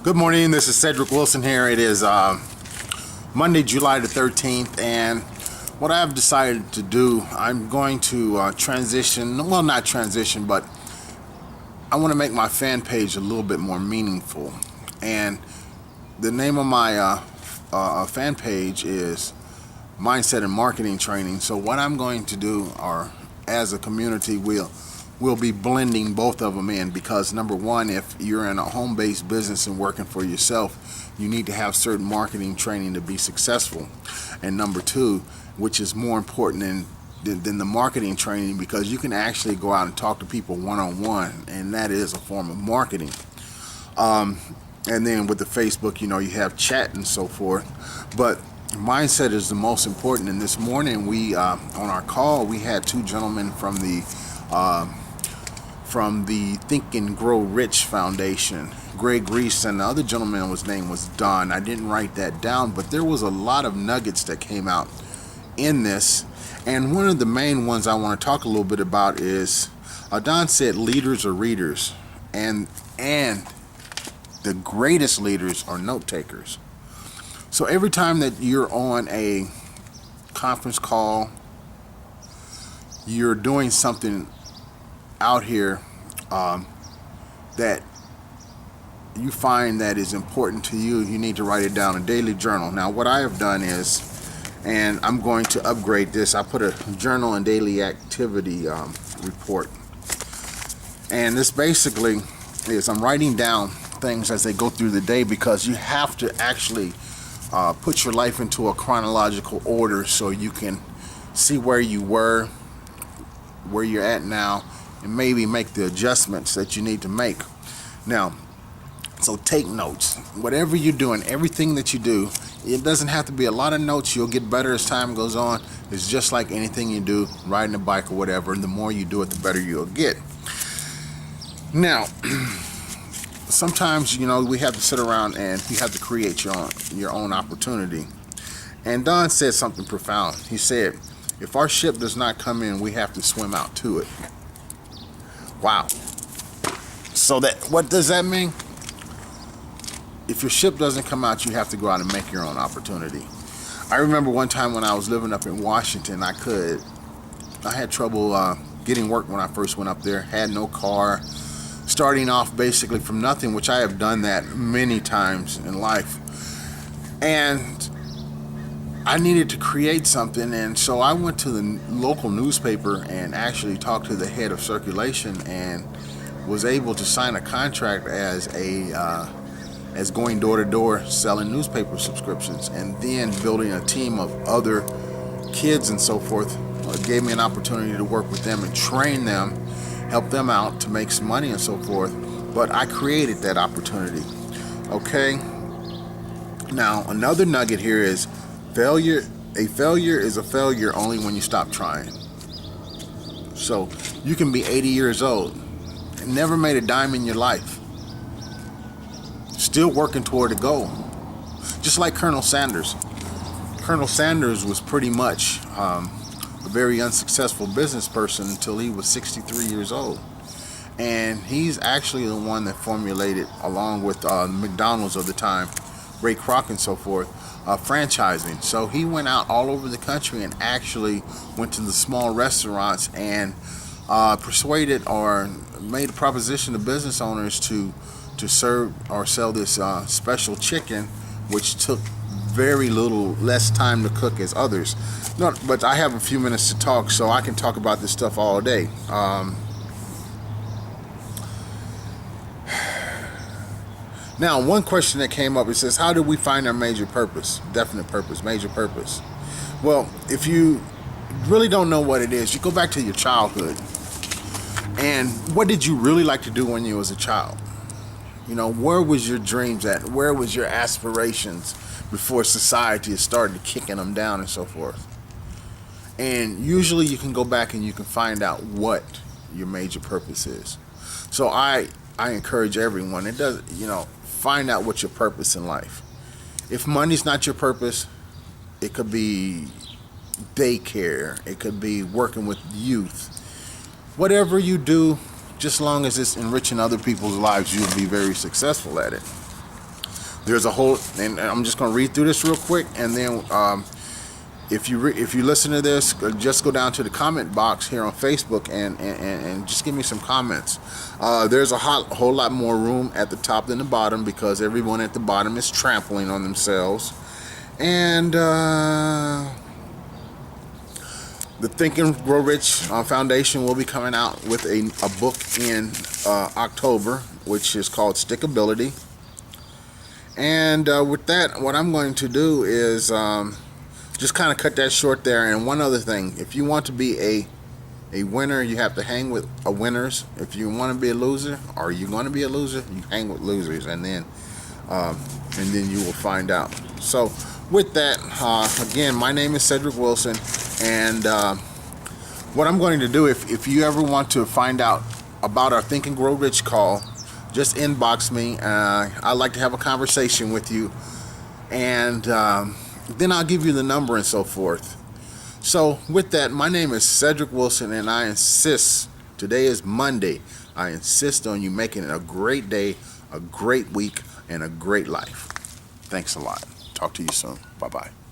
Good morning, this is Cedric Wilson here. It is Monday, July the 13th, and what I've decided to do, I'm going to transition, well, not transition, but I want to make my fan page a little bit more meaningful. And the name of my fan page is Mindset and Marketing Training. So what I'm going to do, or as a community, we'll be blending both of them in, because number one, if you're in a home-based business and working for yourself, you need to have certain marketing training to be successful. And number two, which is more important than the marketing training, because you can actually go out and talk to people one-on-one, and that is a form of marketing. And then with the Facebook, you have chat and so forth, but mindset is the most important. And this morning on our call, we had two gentlemen from the Think and Grow Rich Foundation, Greg Reese, and the other gentleman, his name was Don. I didn't write that down, but there was a lot of nuggets that came out in this. And one of the main ones I want to talk a little bit about is, Don said leaders are readers, and the greatest leaders are note takers. So every time that you're on a conference call, you're doing something out here that you find that is important to you, you need to write it down in a daily journal. Now what I have done is, and I'm going to upgrade this, I put a journal and daily activity report. And this basically is, I'm writing down things as they go through the day, because you have to actually put your life into a chronological order so you can see where you were, where you're at now, and maybe make the adjustments that you need to make. Now, so take notes. Whatever you're doing, everything that you do, it doesn't have to be a lot of notes. You'll get better as time goes on. It's just like anything you do, riding a bike or whatever, and the more you do it, the better you'll get. Now, sometimes, we have to sit around and you have to create your own opportunity. And Don said something profound. He said, if our ship does not come in, we have to swim out to it. Wow. So what does that mean? If your ship doesn't come out, you have to go out and make your own opportunity. I remember one time when I was living up in Washington, I had trouble getting work when I first went up there. Had no car, starting off basically from nothing, which I have done that many times in life. And I needed to create something, and so I went to the local newspaper and actually talked to the head of circulation, and was able to sign a contract as going door to door selling newspaper subscriptions, and then building a team of other kids and so forth. Gave me an opportunity to work with them and train them, help them out to make some money and so forth. But I created that opportunity. Okay. Now another nugget here is, a failure is a failure only when you stop trying. So you can be 80 years old and never made a dime in your life, still working toward a goal. Just like Colonel Sanders. Colonel Sanders was pretty much a very unsuccessful business person until he was 63 years old. And he's actually the one that formulated, along with McDonald's of the time, Ray Kroc and so forth, franchising. So he went out all over the country and actually went to the small restaurants and persuaded or made a proposition to business owners to serve or sell this special chicken, which took very less time to cook as others. No, but I have a few minutes to talk, so I can talk about this stuff all day. Now, one question that came up, it says, how do we find our major purpose? Definite purpose, major purpose. Well, if you really don't know what it is, you go back to your childhood. And what did you really like to do when you was a child? Where was your dreams at? Where was your aspirations before society started kicking them down and so forth? And usually you can go back and you can find out what your major purpose is. So I encourage everyone, find out what your purpose in life. If money's not your purpose, it could be daycare, it could be working with youth. Whatever you do, just long as it's enriching other people's lives, you'll be very successful at it. There's a whole, and I'm just going to read through this real quick, and then if you listen to this, just go down to the comment box here on Facebook and just give me some comments. There's a whole lot more room at the top than the bottom, because everyone at the bottom is trampling on themselves. And the Think and Grow Rich Foundation will be coming out with a book in October, which is called Stickability. And with that, what I'm going to do is just kind of cut that short there. And one other thing, if you want to be a winner, you have to hang with winners. If you want to be a loser, or you're going to be a loser, you hang with losers, and then you will find out. So with that, again, my name is Cedric Wilson, and what I'm going to do, if you ever want to find out about our Think and Grow Rich call, just inbox me. I'd like to have a conversation with you, and then I'll give you the number and so forth. So with that, my name is Cedric Wilson, and I insist, today is Monday, I insist on you making it a great day, a great week, and a great life. Thanks a lot. Talk to you soon. Bye-bye.